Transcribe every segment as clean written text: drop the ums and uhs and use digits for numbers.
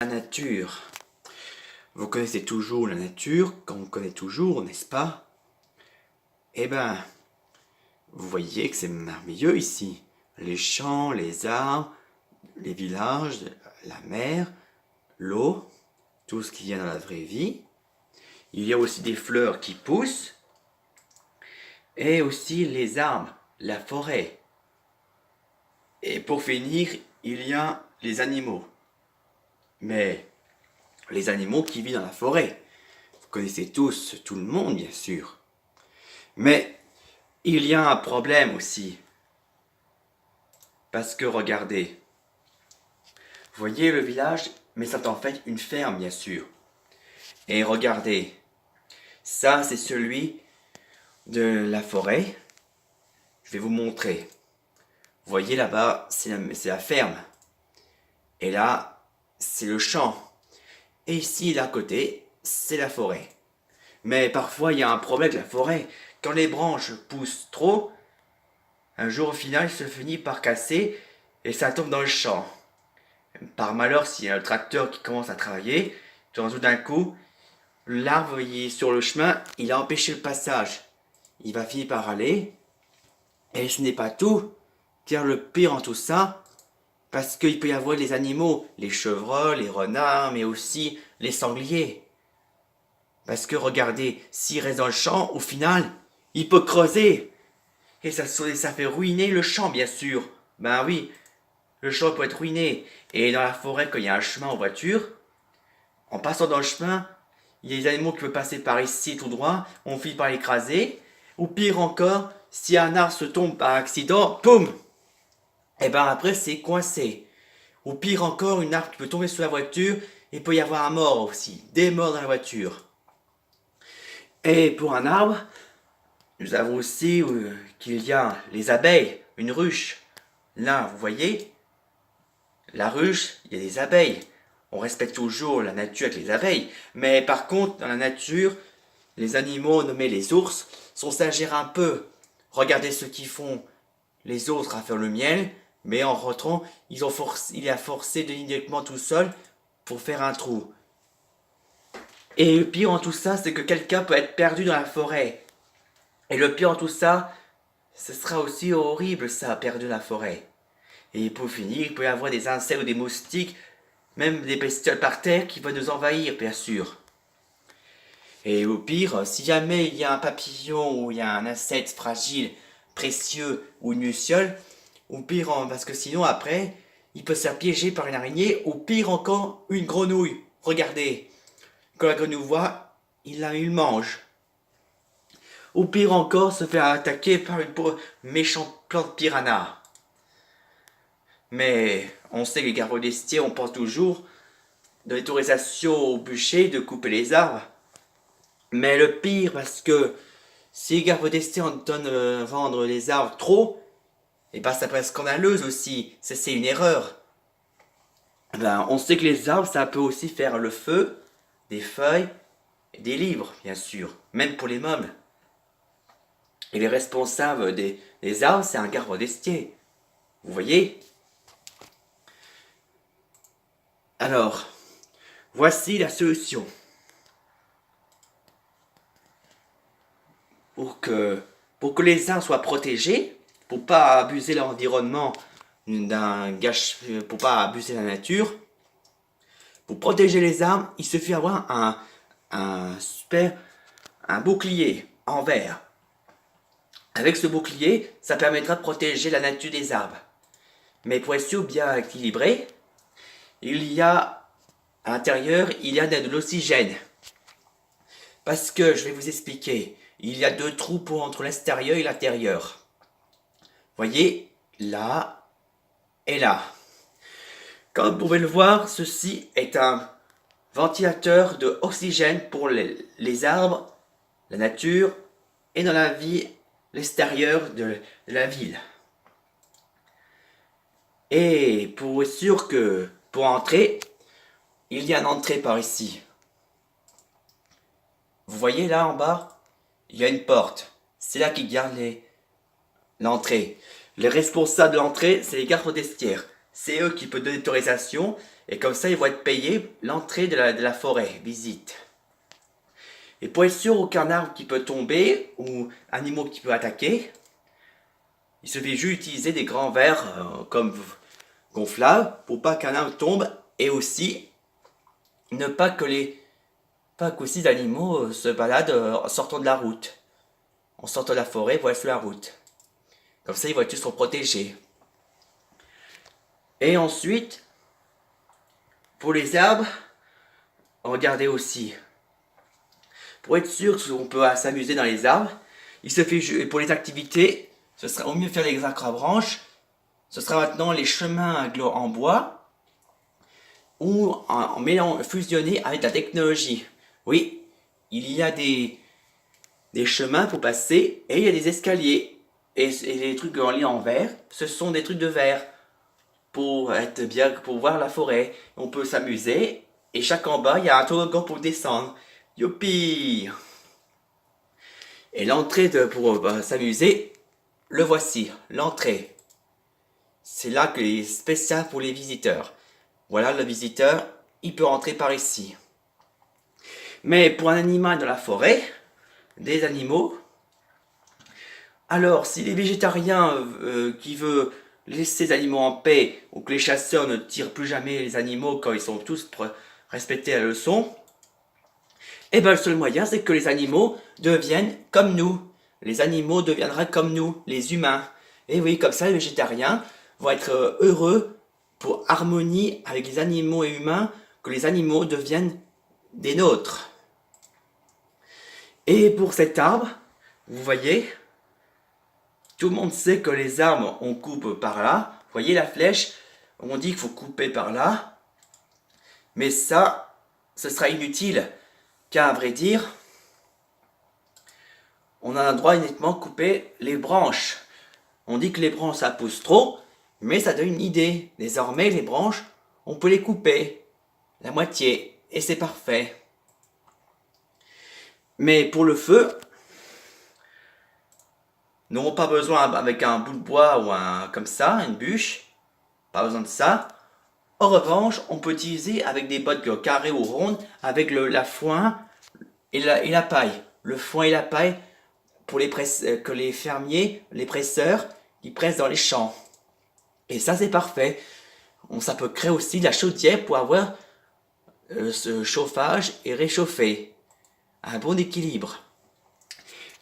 La nature. Vous connaissez toujours la nature, quand on connaît toujours, n'est-ce pas? Eh ben, vous voyez que c'est merveilleux ici. Les champs, les arbres, les villages, la mer, l'eau, tout ce qu'il y a dans la vraie vie. Il y a aussi des fleurs qui poussent, et aussi les arbres, la forêt. Et pour finir, il y a les animaux. Mais les animaux qui vivent dans la forêt. Vous connaissez tous, tout le monde bien sûr. Mais il y a un problème aussi. Parce que regardez, vous voyez le village, mais c'est en fait une ferme bien sûr. Et regardez, ça c'est celui de la forêt. Je vais vous montrer. Vous voyez là-bas, c'est la ferme. Et là, c'est le champ. Et ici, d'à côté, c'est la forêt. Mais parfois, il y a un problème avec la forêt. Quand les branches poussent trop, un jour au final, se finit par casser et ça tombe dans le champ. Par malheur, s'il y a un tracteur qui commence à travailler, tout d'un coup, l'arbre il est sur le chemin, il a empêché le passage. Il va finir par aller. Et ce n'est pas tout, car le pire en tout ça, parce qu'il peut y avoir les animaux, les chevreuils, les renards, mais aussi les sangliers. Parce que regardez, s'il reste dans le champ, au final, il peut creuser. Et ça fait ruiner le champ, bien sûr. Ben oui, le champ peut être ruiné. Et dans la forêt, quand il y a un chemin en voiture, en passant dans le chemin, il y a des animaux qui peuvent passer par ici tout droit, on finit par l'écraser. Ou pire encore, si un arbre se tombe par accident, poum! Et ben après, c'est coincé. Ou pire encore, une arbre qui peut tomber sur la voiture, il peut y avoir un mort aussi, des morts dans la voiture. Et pour un arbre, nous avons aussi qu'il y a les abeilles, une ruche. Là, vous voyez, la ruche, il y a des abeilles. On respecte toujours la nature avec les abeilles. Mais par contre, dans la nature, les animaux nommés les ours sont s'agir un peu. Regardez ce qu'ils font les autres à faire le miel, mais en rentrant, il a forcé de directement tout seul pour faire un trou. Et le pire en tout ça, c'est que quelqu'un peut être perdu dans la forêt. Et le pire en tout ça, ce sera aussi horrible ça, perdu dans la forêt. Et pour finir, il peut y avoir des insectes ou des moustiques, même des bestioles par terre qui vont nous envahir, bien sûr. Et au pire, si jamais il y a un papillon ou il y a un insecte fragile, précieux ou une luciole, ou pire, parce que sinon après, il peut se faire piéger par une araignée, ou pire encore, une grenouille. Regardez, quand la grenouille voit, il mange. Ou pire encore, se faire attaquer par une méchante plante piranha. Mais on sait que les gardes forestiers, on pense toujours de l'autorisation au bûcher de couper les arbres. Mais le pire, parce que si les gardes forestiers en donnent vendre les arbres trop, et ben ça peut être scandaleuse aussi. C'est une erreur. Ben, on sait que les arbres, ça peut aussi faire le feu, des feuilles, et des livres, bien sûr, même pour les meubles. Et les responsables des arbres, c'est un garde forestier. Vous voyez? Alors, voici la solution. Pour que les arbres soient protégés, pour pas abuser l'environnement pour pas abuser la nature, pour protéger les arbres, il suffit d'avoir un bouclier en verre. Avec ce bouclier, ça permettra de protéger la nature des arbres. Mais pour être sûr bien équilibré, il y a à l'intérieur, il y a de l'oxygène. Parce que, je vais vous expliquer, il y a deux trous entre l'extérieur et l'intérieur. Voyez, là et là. Comme vous pouvez le voir, ceci est un ventilateur d'oxygène pour les arbres, la nature et dans la vie, l'extérieur de la ville. Et pour être sûr que pour entrer, il y a une entrée par ici. Vous voyez là en bas, il y a une porte. C'est là qu'ils gardent l'entrée. Les responsables de l'entrée, c'est les gardes forestiers. C'est eux qui peuvent donner l'autorisation Et comme ça, ils vont être payés l'entrée de la forêt, visite. Et pour être sûr aucun arbre qui peut tomber ou animaux qui peut attaquer, il suffit juste d'utiliser des grands verres comme gonflables pour pas qu'un arbre tombe et aussi ne pas que qu'aussi les animaux se baladent en sortant de la route. En sortant de la forêt pour aller sur la route. Comme ça, ils vont tous être protégés. Et ensuite, pour les arbres, regardez aussi. Pour être sûr qu'on peut s'amuser dans les arbres, il se fait pour les activités, ce sera au mieux faire les arbres à branches. Ce sera maintenant les chemins en bois ou en mêlant fusionné avec la technologie. Oui, il y a des chemins pour passer et il y a des escaliers. Et les trucs en lien en verre, ce sont des trucs de verre pour être bien, pour voir la forêt. On peut s'amuser et chaque en bas, il y a un toboggan pour descendre. Youpi! Et l'entrée pour s'amuser, le voici, l'entrée. C'est là que est spécial pour les visiteurs. Voilà, le visiteur, il peut rentrer par ici. Mais pour un animal dans la forêt, des animaux, alors si les végétariens qui veulent laisser les animaux en paix ou que les chasseurs ne tirent plus jamais les animaux quand ils sont tous respectés la leçon, eh bien le seul moyen c'est que les animaux deviennent comme nous. Les animaux deviendront comme nous, les humains. Et oui, comme ça les végétariens vont être heureux pour harmonie avec les animaux et humains, que les animaux deviennent des nôtres. Et pour cet arbre, vous voyez, tout le monde sait que les arbres, on coupe par là. Vous voyez la flèche, on dit qu'il faut couper par là. Mais ça, ce sera inutile. Car à vrai dire, on a le droit uniquement de couper les branches. On dit que les branches, ça pousse trop, mais ça donne une idée. Désormais, les branches, on peut les couper. La moitié. Et c'est parfait. Mais pour le feu, nous n'aurons pas besoin avec un bout de bois ou comme ça, une bûche. Pas besoin de ça. En revanche, on peut utiliser avec des bottes carrées ou rondes, avec la foin et la paille. Le foin et la paille pour que les fermiers, les presseurs, ils pressent dans les champs. Et ça, c'est parfait. Ça peut créer aussi de la chaudière pour avoir ce chauffage et réchauffer. Un bon équilibre.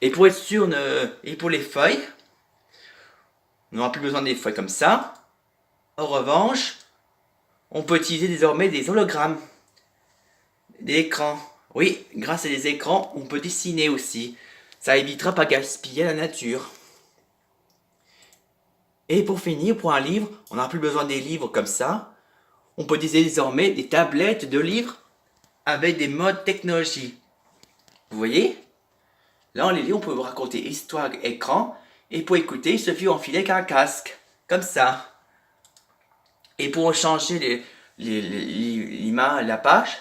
Et pour être sûr, et pour les feuilles, on n'aura plus besoin des feuilles comme ça. En revanche, on peut utiliser désormais des hologrammes, des écrans. Oui, grâce à des écrans, on peut dessiner aussi. Ça évitera pas gaspiller la nature. Et pour finir, pour un livre, on n'aura plus besoin des livres comme ça. On peut utiliser désormais des tablettes de livres avec des modes technologie. Vous voyez? Là, les livres, on peut vous raconter histoire écran. Et pour écouter, il suffit d'enfiler un casque. Comme ça. Et pour changer l'image, la page,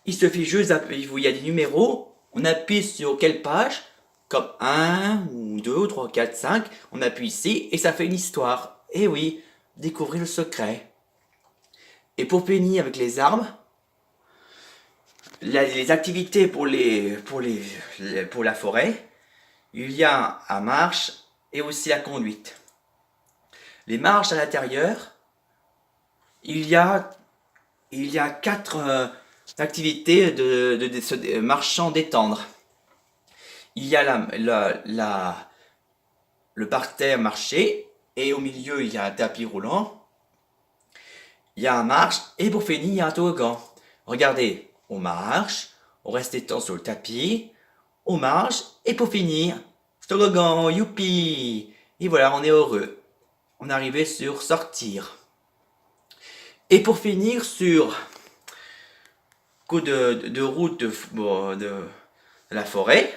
il suffit juste d'appuyer, il y a des numéros, on appuie sur quelle page, comme 1, ou 2, ou 3, 4, 5, on appuie ici, et ça fait une histoire. Et oui, découvrir le secret. Et pour finir avec les arbres, les activités pour la forêt, il y a la marche et aussi la conduite. Les marches à l'intérieur, il y a 4 activités de se marchant détendre. Il y a le parterre marché et au milieu il y a un tapis roulant. Il y a un marche et pour finir il y a un toboggan. Regardez, on marche, on reste étend sur le tapis, on marche et pour finir, toboggan, youpi! Et voilà, on est heureux. On est arrivé sur sortir. Et pour finir sur coup de route de la forêt,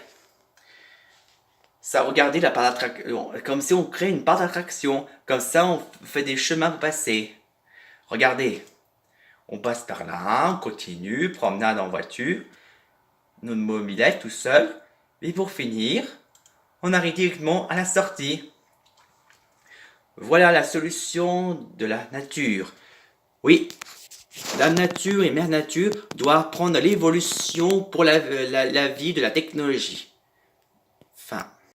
ça regardez la part d'attraction, comme si on crée une part d'attraction, comme ça on fait des chemins pour passer. Regardez, on passe par là, on continue, promenade en voiture, notre mobilette tout seul, et pour finir, on arrive directement à la sortie. Voilà la solution de la nature. Oui, Dame Nature et Mère Nature doivent prendre l'évolution pour la vie de la technologie. Fin.